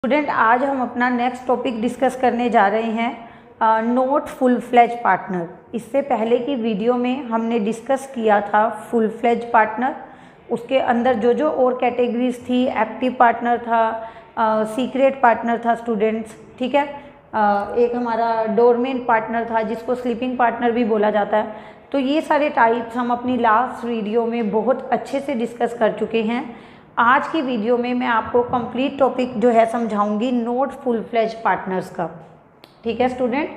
Student, आज हम अपना नेक्स्ट टॉपिक डिस्कस करने जा रहे हैं नॉट फुल फ्लेज पार्टनर। इससे पहले की वीडियो में हमने डिस्कस किया था फुल फ्लेज पार्टनर, उसके अंदर जो जो और कैटेगरीज थी, एक्टिव पार्टनर था, सीक्रेट पार्टनर था स्टूडेंट्स, ठीक है। एक हमारा डोरमेंट पार्टनर था जिसको स्लीपिंग पार्टनर भी बोला जाता है। तो ये सारे टाइप्स हम अपनी लास्ट वीडियो में बहुत अच्छे से डिस्कस कर चुके हैं। आज की वीडियो में मैं आपको कंप्लीट टॉपिक जो है समझाऊंगी नॉट फुल फ्लेज पार्टनर्स का, ठीक है स्टूडेंट।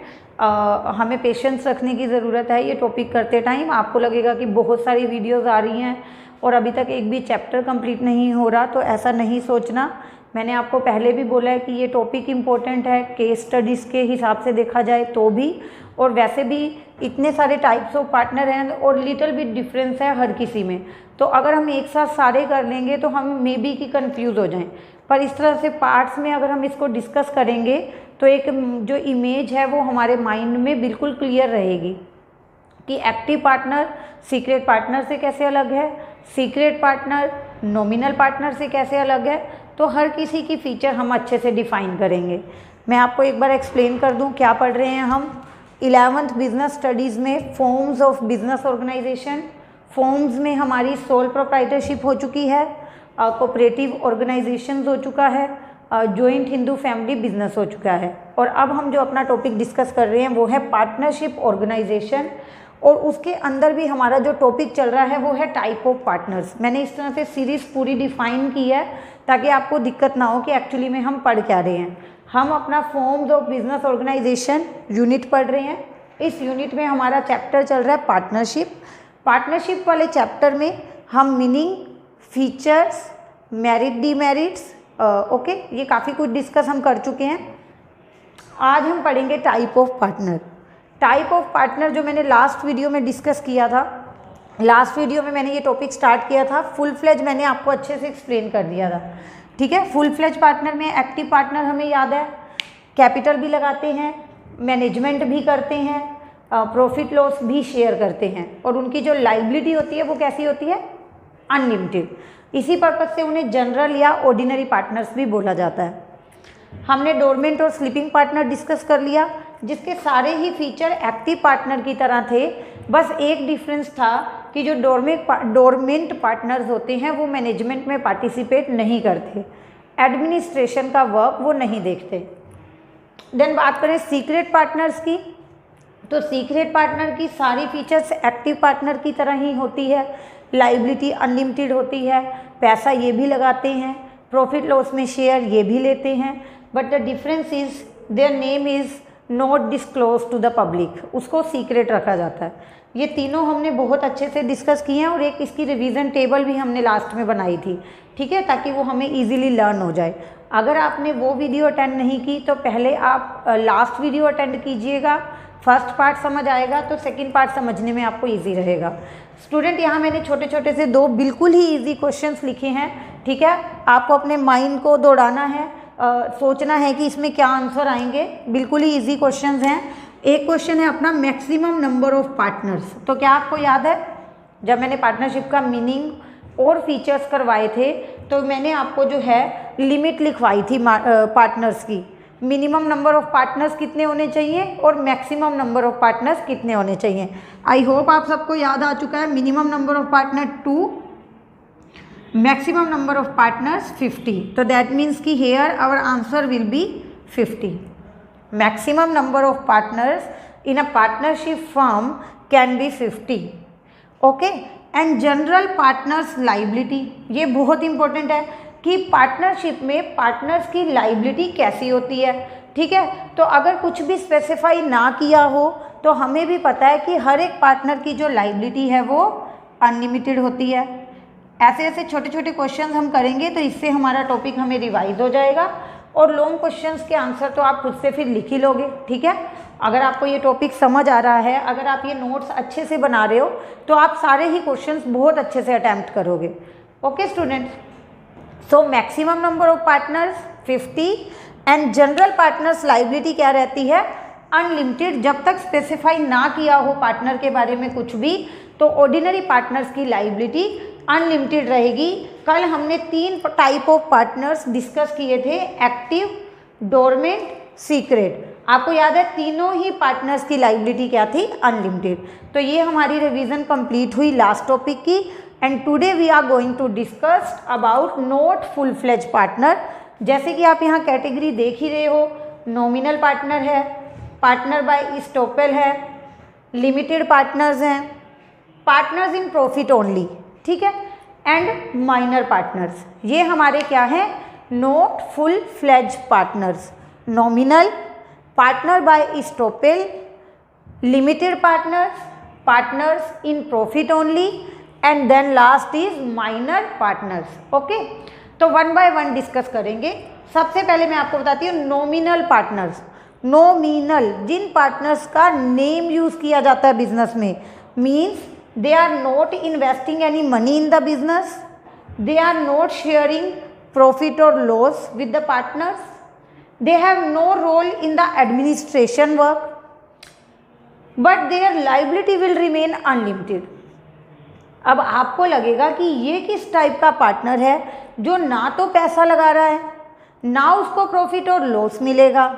हमें पेशेंस रखने की ज़रूरत है ये टॉपिक करते टाइम। आपको लगेगा कि बहुत सारी वीडियोस आ रही हैं और अभी तक एक भी चैप्टर कंप्लीट नहीं हो रहा, तो ऐसा नहीं सोचना। मैंने आपको पहले भी बोला है कि ये टॉपिक इम्पोर्टेंट है, केस स्टडीज़ के हिसाब से देखा जाए तो भी, और वैसे भी इतने सारे टाइप्स ऑफ पार्टनर हैं और लिटिल बिट डिफरेंस है हर किसी में। तो अगर हम एक साथ सारे कर लेंगे तो हम मे बी कि कंफ्यूज हो जाएं, पर इस तरह से पार्ट्स में अगर हम इसको डिस्कस करेंगे तो एक जो इमेज है वो हमारे माइंड में बिल्कुल क्लियर रहेगी कि एक्टिव पार्टनर सीक्रेट पार्टनर से कैसे अलग है, सीक्रेट पार्टनर नॉमिनल पार्टनर से कैसे अलग है। तो हर किसी की फीचर हम अच्छे से डिफाइन करेंगे। मैं आपको एक बार एक्सप्लेन कर दूं क्या पढ़ रहे हैं हम। 11th बिजनेस स्टडीज़ में forms of business organisation, forms में हमारी सोल प्रोप्राइटरशिप हो चुकी है, कोऑपरेटिव ऑर्गेनाइजेशंस हो चुका है, जॉइंट हिंदू फैमिली बिजनेस हो चुका है। और अब हम जो अपना टॉपिक डिस्कस कर रहे हैं वो है पार्टनरशिप ऑर्गेनाइजेशन, और उसके अंदर भी हमारा जो टॉपिक चल रहा है वो है टाइप ऑफ पार्टनर्स। मैंने इस तरह से सीरीज़ पूरी डिफाइन की है ताकि आपको दिक्कत ना हो कि एक्चुअली में हम पढ़ क्या रहे हैं। हम अपना forms of business organisation unit पढ़ रहे हैं। इस यूनिट में हमारा चैप्टर चल रहा है पार्टनरशिप। पार्टनरशिप वाले चैप्टर में हम meaning, features, merit, demerits, okay, ये काफ़ी कुछ डिस्कस हम कर चुके हैं। आज हम पढ़ेंगे type of partner. Type of partner जो मैंने लास्ट वीडियो में डिस्कस किया था, लास्ट वीडियो में मैंने ये टॉपिक स्टार्ट किया था, फुल फ्लेज मैंने आपको अच्छे से एक्सप्लेन कर दिया था, ठीक है। फुल फ्लेज पार्टनर में एक्टिव पार्टनर हमें याद है, कैपिटल भी लगाते हैं, मैनेजमेंट भी करते हैं, प्रॉफिट लॉस भी शेयर करते हैं, और उनकी जो लाइबिलिटी होती है वो कैसी होती है, अनलिमिटेड। इसी पर्पज से उन्हें जनरल या ऑर्डिनरी पार्टनर्स भी बोला जाता है। हमने डोरमेंट और स्लीपिंग पार्टनर डिस्कस कर लिया, जिसके सारे ही फीचर एक्टिव पार्टनर की तरह थे। बस एक डिफरेंस था कि जो डोरमेंट पार्टनर्स होते हैं वो मैनेजमेंट में पार्टिसिपेट नहीं करते, एडमिनिस्ट्रेशन का वर्क वो नहीं देखते। देन बात करें सीक्रेट पार्टनर्स की, तो सीक्रेट पार्टनर की सारी फीचर्स एक्टिव पार्टनर की तरह ही होती है। लाइबिलिटी अनलिमिटेड होती है, पैसा ये भी लगाते हैं, प्रॉफिट लॉस में शेयर ये भी लेते हैं, but the difference is their name is not disclose to the public, उसको सीक्रेट रखा जाता है। ये तीनों हमने बहुत अच्छे से डिस्कस किए हैं, और एक इसकी रिवीजन टेबल भी हमने लास्ट में बनाई थी, ठीक है, ताकि वो हमें इजीली लर्न हो जाए। अगर आपने वो वीडियो अटेंड नहीं की तो पहले आप लास्ट वीडियो अटेंड कीजिएगा, फर्स्ट पार्ट समझ आएगा तो सेकंड पार्ट समझने में आपको इजी रहेगा। स्टूडेंट, यहाँ मैंने छोटे छोटे से दो बिल्कुल ही इजी क्वेश्चंस लिखे हैं, ठीक है। आपको अपने माइंड को दौड़ाना है, सोचना है कि इसमें क्या आंसर आएंगे। बिल्कुल ही इजी क्वेश्चंस हैं। एक क्वेश्चन है अपना मैक्सिमम नंबर ऑफ पार्टनर्स। तो क्या आपको याद है जब मैंने पार्टनरशिप का मीनिंग और फीचर्स करवाए थे तो मैंने आपको जो है लिमिट लिखवाई थी पार्टनर्स की। मिनिमम नंबर ऑफ पार्टनर्स कितने होने चाहिए और मैक्सिमम नंबर ऑफ पार्टनर्स कितने होने चाहिए। आई होप आप सबको याद आ चुका है। Minimum number of partner 2, maximum number of partners 50. So that means कि here our answer will be 50. Maximum number of partners in a partnership firm can be 50. Okay? And general partners liability, ये बहुत important है कि partnership में partners की liability कैसी होती है, ठीक है। तो अगर कुछ भी स्पेसिफाई ना किया हो तो हमें भी पता है कि हर एक पार्टनर की जो लाइबिलिटी है वो अनलिमिटेड होती है। ऐसे ऐसे छोटे छोटे क्वेश्चंस हम करेंगे तो इससे हमारा टॉपिक हमें रिवाइज हो जाएगा, और लॉन्ग क्वेश्चंस के आंसर तो आप खुद से फिर लिख ही लोगे, ठीक है। अगर आपको ये टॉपिक समझ आ रहा है, अगर आप ये नोट्स अच्छे से बना रहे हो तो आप सारे ही क्वेश्चंस बहुत अच्छे से अटैम्प्ट करोगे। Okay students, so maximum number of partners 50 and general partners liability क्या रहती है, अनलिमिटेड। जब तक स्पेसिफाई ना किया हो पार्टनर के बारे में कुछ भी, तो ऑर्डिनरी पार्टनर्स की लाइबिलिटी अनलिमिटेड रहेगी। कल हमने 3 टाइप ऑफ पार्टनर्स डिस्कस किए थे, एक्टिव, डोरमेंट, सीक्रेट। आपको याद है तीनों ही पार्टनर्स की लायबिलिटी क्या थी? अनलिमिटेड। तो ये हमारी रिवीजन कंप्लीट हुई लास्ट टॉपिक की। And today we are going to discuss about not full fledge partner. जैसे कि आप यहाँ कैटेगरी देख ही रहे हो, नॉमिनल पार्टनर है, पार्टनर बाय इस्टॉपेल है, लिमिटेड पार्टनर्स हैं, पार्टनर्स इन प्रॉफिट ओनली, ठीक है, एंड माइनर पार्टनर्स। ये हमारे क्या हैं? Not full fledge partners, nominal, partner by estoppel, limited partners, partners in profit only, and then last is minor partners. Okay, तो one by one discuss करेंगे। सबसे पहले मैं आपको बताती हूँ नॉमिनल पार्टनर्स। नॉमिनल, जिन पार्टनर्स का नेम यूज किया जाता है बिजनेस में, means they are not investing any money in the business, they are not sharing profit और loss with the partners, they have no role in the administration work, but their liability will remain unlimited. अब आपको लगेगा कि ये किस type का partner है जो ना तो पैसा लगा रहा है, ना उसको प्रॉफिट और लॉस मिलेगा,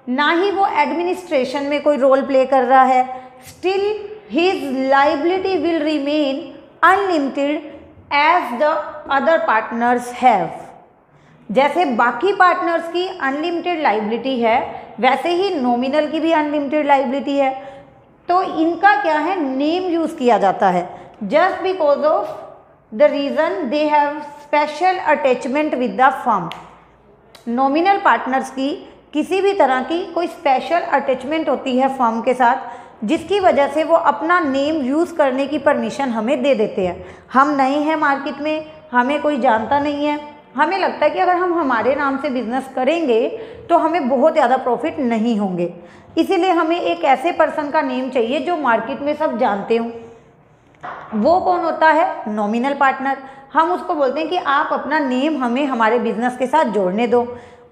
ना ही वो एडमिनिस्ट्रेशन में कोई रोल प्ले कर रहा है, still his liability will remain unlimited as the other partners have. जैसे बाकी पार्टनर्स की अनलिमिटेड लायबिलिटी है, वैसे ही नॉमिनल की भी अनलिमिटेड लायबिलिटी है। तो इनका क्या है? नेम यूज किया जाता है, just because of the reason they have special attachment with the firm. Nominal partners की किसी भी तरह की कोई स्पेशल अटैचमेंट होती है फर्म के साथ, जिसकी वजह से वो अपना नेम यूज़ करने की परमिशन हमें दे देते हैं। हम नए हैं मार्केट में, हमें कोई जानता नहीं है, हमें लगता है कि अगर हम हमारे नाम से बिजनेस करेंगे तो हमें बहुत ज़्यादा प्रॉफिट नहीं होंगे, इसीलिए हमें एक ऐसे पर्सन का नेम चाहिए जो मार्केट में सब जानते हों। वो कौन होता है? Nominal partner. हम उसको बोलते हैं कि आप अपना नेम हमें हमारे बिजनेस के साथ जोड़ने दो।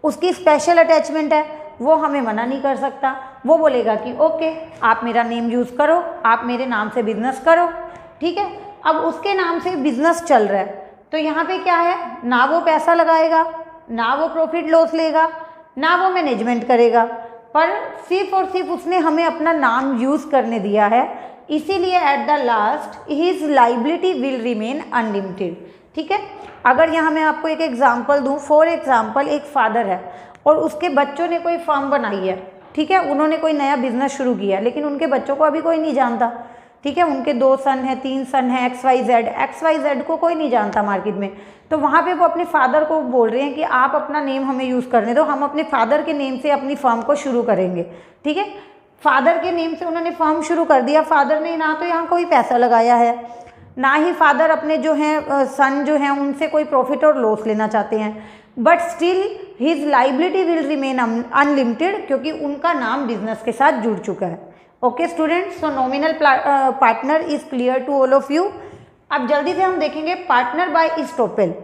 उसकी स्पेशल अटैचमेंट है, वो हमें मना नहीं कर सकता। वो बोलेगा कि ओके, आप मेरा नेम यूज़ करो, आप मेरे नाम से बिजनेस करो, ठीक है। अब उसके नाम से बिजनेस चल रहा है, तो यहाँ पे क्या है? ना वो पैसा लगाएगा, ना वो प्रॉफिट लॉस लेगा, ना वो मैनेजमेंट करेगा, पर सिर्फ और सिर्फ उसने हमें अपना नाम यूज़ करने दिया है, इसीलिए at the last his liability will remain unlimited, ठीक है। अगर यहाँ मैं आपको एक एग्जांपल दूँ, फॉर एग्जांपल एक फादर है और उसके बच्चों ने कोई फर्म बनाई है, ठीक है, उन्होंने कोई नया बिजनेस शुरू किया, लेकिन उनके बच्चों को अभी कोई नहीं जानता, ठीक है। उनके 2 सन हैं, 3 सन हैं, XYZ को कोई नहीं जानता मार्केट में। तो वहाँ पे वो अपने फादर को बोल रहे हैं कि आप अपना नेम हमें यूज़ करने दो, हम अपने फादर के नेम से अपनी फर्म को शुरू करेंगे, ठीक है। फादर के नेम से उन्होंने फर्म शुरू कर दिया। फादर ने ना तो यहाँ कोई पैसा लगाया है, ना ही फादर अपने जो हैं सन जो हैं उनसे कोई प्रॉफिट और लॉस लेना चाहते हैं, but still his liability will remain unlimited, क्योंकि उनका नाम बिजनेस के साथ जुड़ चुका है। Okay students, so nominal partner is clear to all of you. अब जल्दी से हम देखेंगे पार्टनर बाय इस्टॉपेल।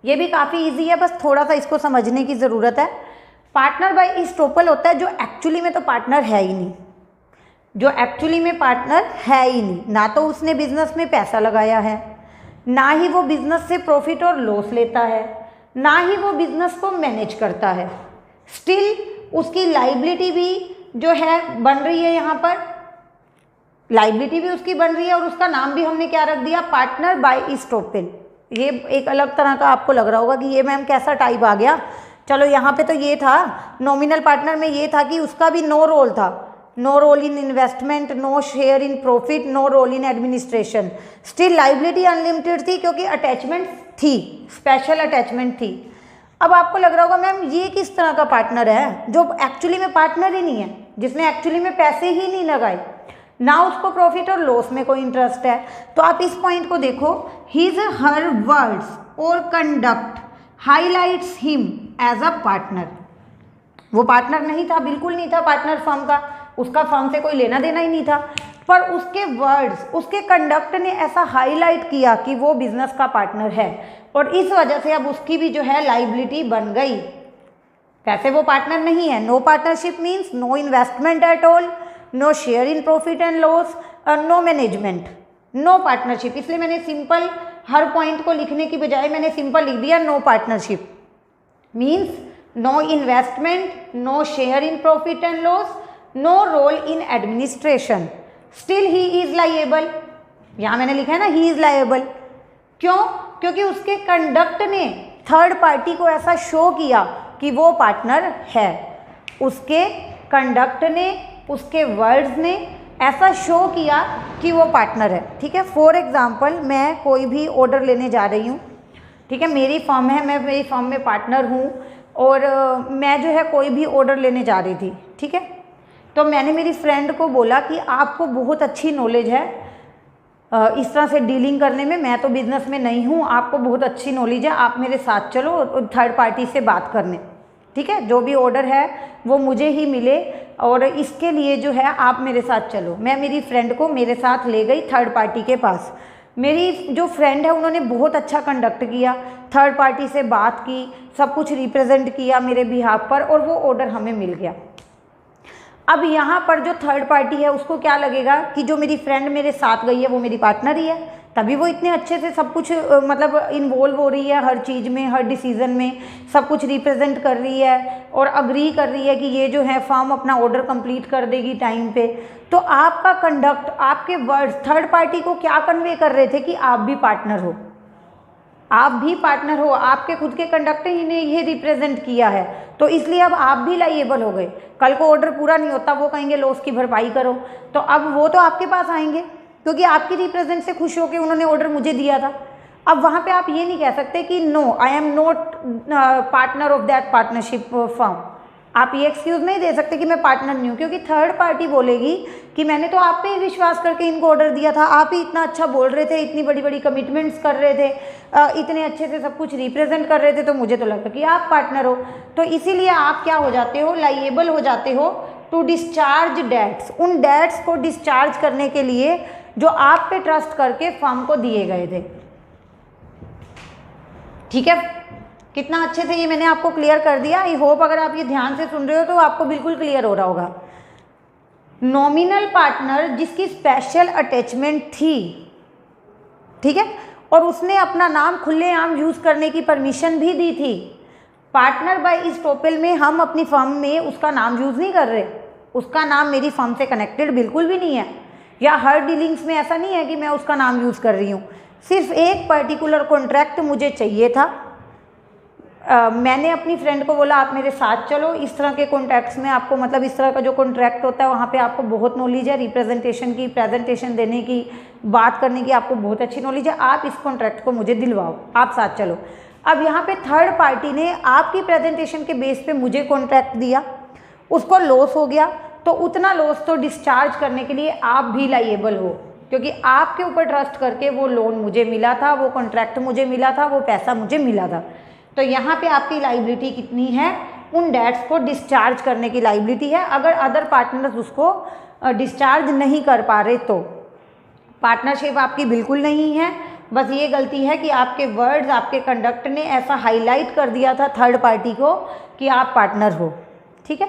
ये भी काफ़ी इजी है, बस थोड़ा सा इसको समझने की ज़रूरत है। पार्टनर बाय इस्टॉपेल होता है जो एक्चुअली में तो पार्टनर है ही नहीं, जो एक्चुअली में पार्टनर है ही नहीं, ना तो उसने बिजनेस में पैसा लगाया है, ना ही वो बिजनेस से प्रॉफिट और लॉस लेता है, ना ही वो बिजनेस को मैनेज करता है। स्टिल उसकी लायबिलिटी भी जो है बन रही है, यहाँ पर लायबिलिटी भी उसकी बन रही है और उसका नाम भी हमने क्या रख दिया? Partner by estoppel. ये एक अलग तरह का आपको लग रहा होगा कि ये मैम कैसा टाइप आ गया। चलो यहाँ पे तो ये था, नॉमिनल पार्टनर में ये था कि उसका भी नो रोल था, no role in investment, no share in profit, no role in administration. Still liability unlimited थी क्योंकि अटैचमेंट थी, स्पेशल अटैचमेंट थी। अब आपको लग रहा होगा मैम ये किस तरह का पार्टनर है जो एक्चुअली में पार्टनर ही नहीं है, जिसने एक्चुअली में पैसे ही नहीं लगाए, ना उसको प्रॉफिट और लॉस में कोई इंटरेस्ट है। तो आप इस पॉइंट को देखो, हिज हर वर्ड्स और conduct highlights him as a partner. वो पार्टनर नहीं था, बिल्कुल नहीं था पार्टनर फर्म का, उसका फर्म से कोई लेना देना ही नहीं था, पर उसके वर्ड्स, उसके कंडक्ट ने ऐसा हाईलाइट किया कि वो बिजनेस का पार्टनर है, और इस वजह से अब उसकी भी जो है लायबिलिटी बन गई। कैसे वो पार्टनर नहीं है? No partnership means no investment at all, no share in profit and loss, no management, no partnership. इसलिए मैंने सिंपल हर पॉइंट को लिखने की बजाय मैंने सिंपल लिख दिया no partnership, means no investment, no share in profit and loss, no role in administration, still he is liable. यहाँ मैंने लिखा है ना ही इज लायबल, क्यों? क्योंकि उसके कंडक्ट ने थर्ड पार्टी को ऐसा शो किया कि वो पार्टनर है, उसके कंडक्ट ने, उसके वर्ड्स ने ऐसा शो किया कि वो पार्टनर है। ठीक है, फॉर एग्जांपल मैं कोई भी ऑर्डर लेने जा रही हूँ, ठीक है, मेरी फर्म है, मैं मेरी फर्म में पार्टनर हूँ और मैं जो है कोई भी ऑर्डर लेने जा रही थी। ठीक है, तो मैंने मेरी फ्रेंड को बोला कि आपको बहुत अच्छी नॉलेज है इस तरह से डीलिंग करने में, मैं तो बिजनेस में नहीं हूँ, आपको बहुत अच्छी नॉलेज है, आप मेरे साथ चलो थर्ड पार्टी से बात करने। ठीक है, जो भी ऑर्डर है वो मुझे ही मिले और इसके लिए जो है आप मेरे साथ चलो। मैं मेरी फ्रेंड को मेरे साथ ले गई थर्ड पार्टी के पास। मेरी जो फ्रेंड है उन्होंने बहुत अच्छा कंडक्ट किया, थर्ड पार्टी से बात की, सब कुछ रिप्रेजेंट किया मेरे बिहाफ पर और वो ऑर्डर हमें मिल गया। अब यहाँ पर जो थर्ड पार्टी है उसको क्या लगेगा कि जो मेरी फ्रेंड मेरे साथ गई है वो मेरी पार्टनर ही है, तभी वो इतने अच्छे से सब कुछ मतलब इन्वॉल्व हो रही है हर चीज़ में, हर डिसीज़न में, सब कुछ रिप्रेजेंट कर रही है और अग्री कर रही है कि ये जो है फर्म अपना ऑर्डर कंप्लीट कर देगी टाइम पे। तो आपका कंडक्ट, आपके वर्ड्स थर्ड पार्टी को क्या कन्वे कर रहे थे कि आप भी पार्टनर हो, आप भी पार्टनर हो, आपके खुद के कंडक्ट ही ने ये रिप्रेजेंट किया है, तो इसलिए अब आप भी लायबल हो गए। कल को ऑर्डर पूरा नहीं होता, वो कहेंगे लॉस की भरपाई करो, तो अब वो तो आपके पास आएंगे क्योंकि आपकी रिप्रेजेंट से खुश होकर उन्होंने ऑर्डर मुझे दिया था। अब वहाँ पे आप ये नहीं कह सकते कि no I am not partner of that partnership firm, आप ये एक्सक्यूज़ नहीं दे सकते कि मैं पार्टनर नहीं हूँ, क्योंकि थर्ड पार्टी बोलेगी कि मैंने तो आप पे ही विश्वास करके इनको ऑर्डर दिया था, आप ही इतना अच्छा बोल रहे थे, इतनी बड़ी बड़ी कमिटमेंट्स कर रहे थे, इतने अच्छे से सब कुछ रिप्रेजेंट कर रहे थे, तो मुझे तो लगता कि आप पार्टनर हो। तो इसीलिए आप क्या हो जाते हो, लायबल हो जाते हो टू डिस्चार्ज डेट्स, उन डेट्स को डिस्चार्ज करने के लिए जो आप पे ट्रस्ट करके फर्म को दिए गए थे। ठीक है, कितना अच्छे से ये मैंने आपको क्लियर कर दिया। आई होप अगर आप ये ध्यान से सुन रहे हो तो आपको बिल्कुल क्लियर हो रहा होगा। नॉमिनल पार्टनर जिसकी स्पेशल अटैचमेंट थी, ठीक है, और उसने अपना नाम खुलेआम यूज करने की परमिशन भी दी थी। पार्टनर बाय इस्टॉपेल में हम अपनी फर्म में उसका नाम यूज नहीं कर रहे, उसका नाम मेरी फर्म से कनेक्टेड बिल्कुल भी नहीं है, या हर डीलिंग्स में ऐसा नहीं है कि मैं उसका नाम यूज कर रही हूँ। सिर्फ एक पर्टिकुलर कॉन्ट्रैक्ट मुझे चाहिए था, मैंने अपनी फ्रेंड को बोला आप मेरे साथ चलो, इस तरह के कॉन्ट्रैक्ट्स में आपको मतलब इस तरह का जो कॉन्ट्रैक्ट होता है वहाँ पे आपको बहुत नॉलेज है, रिप्रेजेंटेशन की, प्रेजेंटेशन देने की, बात करने की आपको बहुत अच्छी नॉलेज है, आप इस कॉन्ट्रैक्ट को मुझे दिलवाओ, आप साथ चलो। अब यहाँ पे थर्ड पार्टी ने आपकी प्रेजेंटेशन के बेस पे मुझे कॉन्ट्रैक्ट दिया, उसको लॉस हो गया, तो उतना लॉस तो डिस्चार्ज करने के लिए आप भी लायबल हो, क्योंकि आपके ऊपर ट्रस्ट करके वो लोन मुझे मिला था, वो कॉन्ट्रैक्ट मुझे मिला था, वो पैसा मुझे मिला था। तो यहाँ पे आपकी लायबिलिटी कितनी है, उन डेट्स को डिस्चार्ज करने की लायबिलिटी है। अगर अदर पार्टनर्स उसको डिस्चार्ज नहीं कर पा रहे तो पार्टनरशिप आपकी बिल्कुल नहीं है। बस ये गलती है कि आपके वर्ड्स, आपके कंडक्ट ने ऐसा हाईलाइट कर दिया था थर्ड पार्टी को कि आप पार्टनर हो। ठीक है,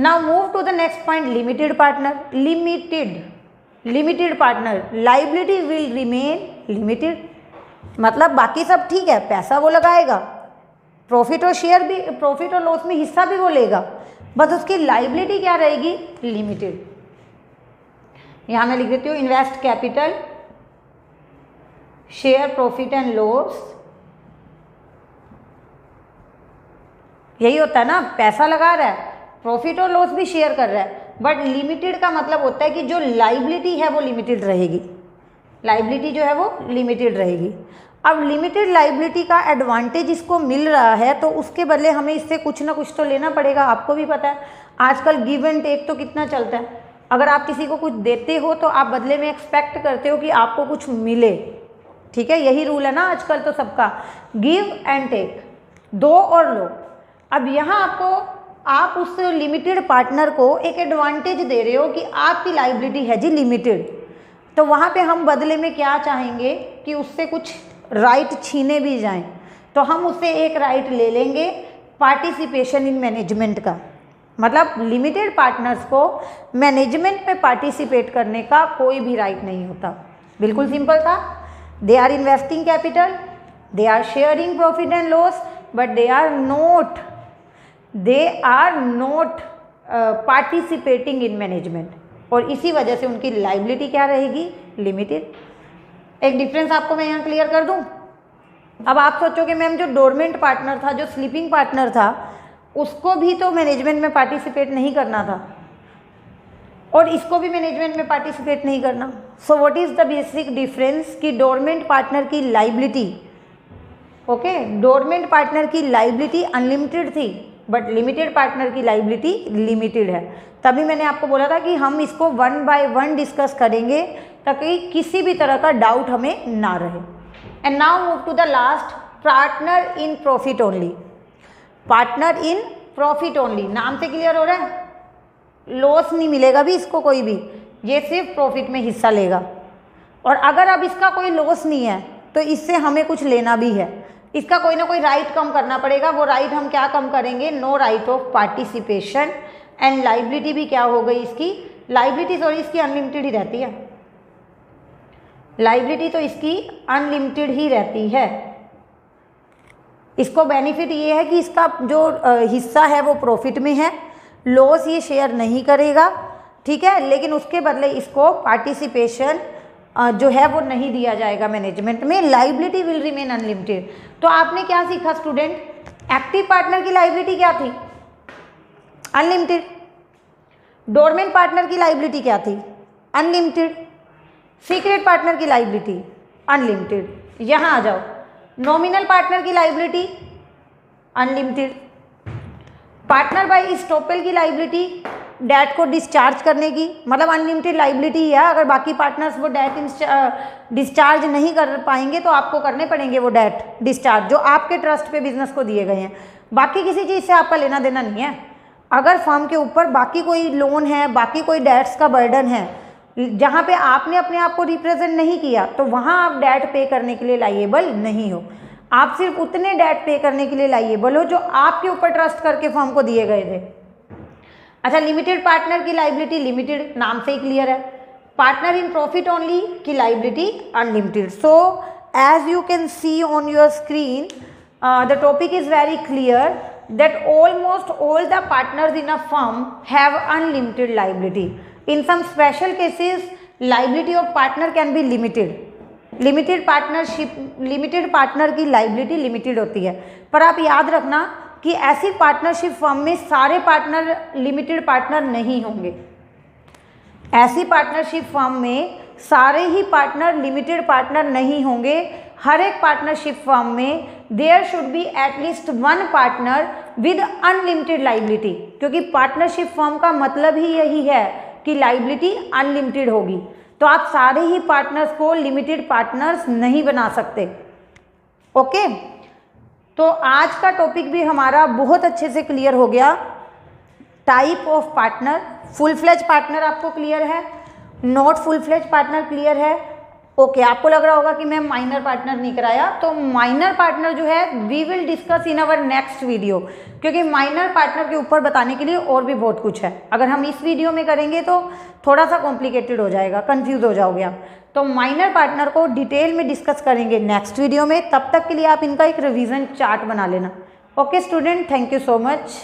now move to the next point, limited partner. Limited partner liability will remain limited, मतलब बाकी सब ठीक है, पैसा वो लगाएगा, प्रॉफिट और शेयर भी, प्रॉफिट और लॉस में हिस्सा भी वो लेगा, बस उसकी लायबिलिटी क्या रहेगी, लिमिटेड। यहां मैं लिख देती हूँ invest capital, share profit and loss, यही होता है ना, पैसा लगा रहा है, प्रॉफिट और लॉस भी शेयर कर रहा है, बट लिमिटेड का मतलब होता है कि जो लायबिलिटी है वो लिमिटेड रहेगी, लायबिलिटी जो है वो लिमिटेड रहेगी। अब लिमिटेड लायबिलिटी का एडवांटेज इसको मिल रहा है, तो उसके बदले हमें इससे कुछ ना कुछ तो लेना पड़ेगा। आपको भी पता है आजकल गिव एंड टेक तो कितना चलता है, अगर आप किसी को कुछ देते हो तो आप बदले में एक्सपेक्ट करते हो कि आपको कुछ मिले। ठीक है, यही रूल है ना आजकल तो सबका, गिव एंड टेक, दो और लो। अब यहाँ आपको, आप उस लिमिटेड पार्टनर को एक एडवांटेज दे रहे हो कि आपकी लायबिलिटी है जी लिमिटेड, तो वहाँ पे हम बदले में क्या चाहेंगे कि उससे कुछ राइट छीने भी जाएं, तो हम उससे एक राइट ले लेंगे, पार्टिसिपेशन इन मैनेजमेंट का। मतलब लिमिटेड पार्टनर्स को मैनेजमेंट में पार्टिसिपेट करने का कोई भी राइट नहीं होता। बिल्कुल सिंपल था। They are investing capital, they are sharing profit and loss, but they are not participating in management, और इसी वजह से उनकी लाइबिलिटी क्या रहेगी, लिमिटेड। एक डिफरेंस आपको मैं यहाँ क्लियर कर दूँ। अब आप सोचोगे मैम जो डोरमेंट पार्टनर था, जो स्लीपिंग पार्टनर था, उसको भी तो मैनेजमेंट में पार्टिसिपेट नहीं करना था, और इसको भी मैनेजमेंट में पार्टिसिपेट नहीं करना। So what is the basic difference कि डोरमेंट पार्टनर की लाइबिलिटी, ओके, डोरमेंट पार्टनर की लाइबिलिटी अनलिमिटेड थी, बट लिमिटेड पार्टनर की लाइबिलिटी लिमिटेड है। तभी मैंने आपको बोला था कि हम इसको 1 बाय 1 डिस्कस करेंगे ताकि किसी भी तरह का डाउट हमें ना रहे। And now move to the last, partner in profit only. Partner in profit only, नाम से क्लियर हो रहा है, लॉस नहीं मिलेगा भी इसको कोई भी, ये सिर्फ प्रॉफिट में हिस्सा लेगा। और अगर अब इसका कोई लॉस नहीं है तो इससे हमें कुछ लेना भी है, इसका कोई ना कोई राइट कम करना पड़ेगा। वो राइट हम क्या कम करेंगे, no right of participation. And liability भी क्या हो गई इसकी, लाइबिलिटी सॉरी इसकी अनलिमिटेड ही रहती है, लाइबिलिटी तो इसकी अनलिमिटेड ही रहती है। इसको बेनिफिट ये है कि इसका जो हिस्सा है वो प्रॉफिट में है, लॉस ये शेयर नहीं करेगा, ठीक है, लेकिन उसके बदले इसको पार्टिसिपेशन जो है वो नहीं दिया जाएगा मैनेजमेंट में। Liability will remain unlimited. तो आपने क्या सीखा स्टूडेंट, एक्टिव पार्टनर की लाइबिलिटी क्या थी, अनलिमिटेड। डोरमेंट पार्टनर की लाइबिलिटी क्या थी, अनलिमिटेड। सीक्रेट पार्टनर की लाइबिलिटी अनलिमिटेड। यहाँ आ जाओ, नॉमिनल पार्टनर की liability unlimited. Partner by estoppel की लाइबिलिटी डेट को डिस्चार्ज करने की, मतलब अनलिमिटेड लाइबिलिटी है। अगर बाकी पार्टनर्स वो डेट डिस्चार्ज नहीं कर पाएंगे तो आपको करने पड़ेंगे वो डेट डिस्चार्ज, जो आपके ट्रस्ट पे बिजनेस को दिए गए हैं। बाकी किसी चीज़ से आपका लेना देना नहीं है। अगर फर्म के ऊपर बाकी कोई लोन है, बाकी कोई डेट्स का बर्डन है, जहाँ पे आपने अपने आप को रिप्रेजेंट नहीं किया, तो वहाँ आप डेट पे करने के लिए लाइएबल नहीं हो। आप सिर्फ उतने डेट पे करने के लिए लाइएबल हो जो आपके ऊपर ट्रस्ट करके फर्म को दिए गए थे। अच्छा, लिमिटेड पार्टनर की लाइबिलिटी लिमिटेड, नाम से ही क्लियर है। पार्टनर इन प्रॉफिट ओनली की liability unlimited. So as you can see on your screen, the topic is very clear that almost all the partners in a firm have unlimited liability. In some special cases, liability of partner can be limited. Limited partnership, limited partner की liability limited होती है, पर आप याद रखना कि ऐसी partnership firm में सारे पार्टनर लिमिटेड पार्टनर नहीं होंगे। ऐसी पार्टनरशिप फर्म में सारे ही पार्टनर लिमिटेड पार्टनर नहीं होंगे। हर एक पार्टनरशिप फर्म में there should be at least 1 partner with unlimited liability, क्योंकि पार्टनरशिप फर्म का मतलब ही यही है कि लाइबिलिटी अनलिमिटेड होगी। तो आप सारे ही पार्टनर्स को लिमिटेड पार्टनर्स नहीं बना सकते। ओके, तो आज का टॉपिक भी हमारा बहुत अच्छे से क्लियर हो गया। Type of partner, full fledge partner आपको क्लियर है, not full fledge partner clear है। ओके, आपको लग रहा होगा कि मैं माइनर पार्टनर नहीं कराया, तो माइनर पार्टनर जो है we will discuss in our next video, क्योंकि माइनर पार्टनर के ऊपर बताने के लिए और भी बहुत कुछ है। अगर हम इस वीडियो में करेंगे तो थोड़ा सा कॉम्प्लिकेटेड हो जाएगा, कंफ्यूज हो जाओगे आप। तो माइनर पार्टनर को डिटेल में डिस्कस करेंगे नेक्स्ट वीडियो में। तब तक के लिए आप इनका एक रिवीजन चार्ट बना लेना। Okay student, thank you so much.